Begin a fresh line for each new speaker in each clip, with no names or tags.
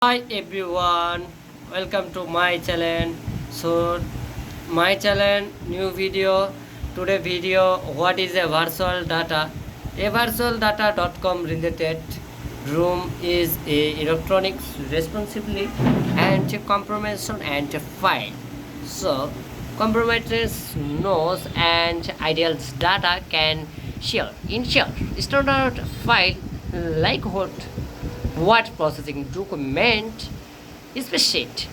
Hi everyone, welcome to my channel. So my channel new video. Today video, what is a virtual data? A virtual data.com related room is a electronics responsibly and compromission and file. So compromises knows and ideals data can share in share standard file like what processing document spreadsheet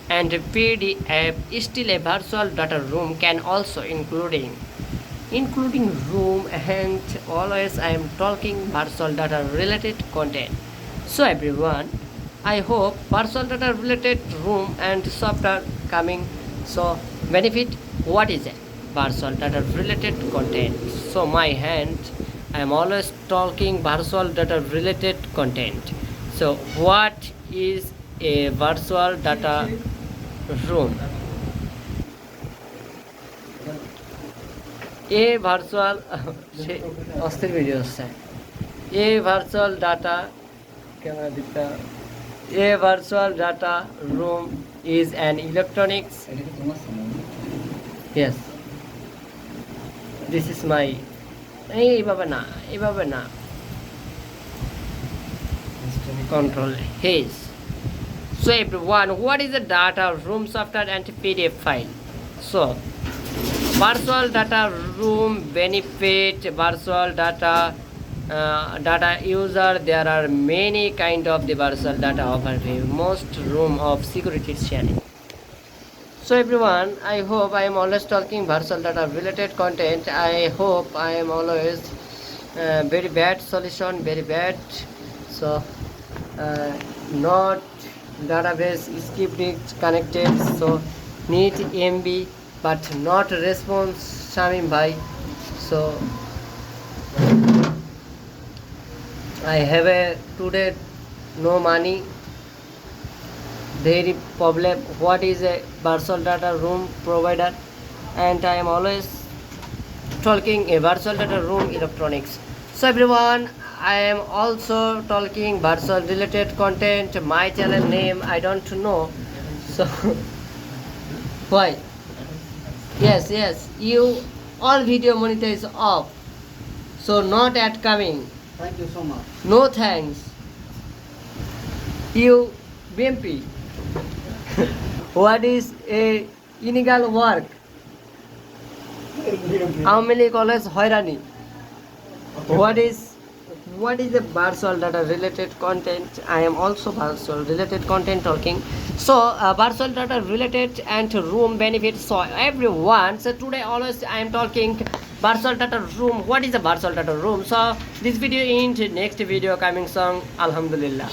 and PDF. Still a virtual data room can also including room, and always I am talking virtual data related content. So everyone, I hope virtual data related room and software coming. So benefit, what is it? Virtual data related content. So my hand, I am always talking virtual data related content. So what is a virtual data room? A virtual সে অস্থির video হচ্ছে A virtual data camera দিকটা A virtual data room is an electronics. Yes, this is my এইভাবে না control his. So everyone, what is the data room software and PDF file? So virtual data room benefit, virtual data user, there are many kind of the virtual data offer most room of security sharing. So everyone, I hope I am always talking virtual data related content. I hope I am always very bad solution, very bad. So not database skip connected, so need MB but not response Shamim bhai. So I have a today no money, very problem. What is a virtual data room provider? And I am always talking a virtual data room electronics. So everyone, I am also talking virtual related content. My channel name I don't know, so why? Yes, you all video monitor is off, so not ad coming.
Thank you so much.
No thanks. You BMP. What is a illegal work? How many college hoirani? What is the virtual data related content? I am also virtual related content talking. So virtual data related and room benefits. So everyone, so today always I am talking virtual data room. What is a virtual data room? So this video in next video coming soon. Alhamdulillah.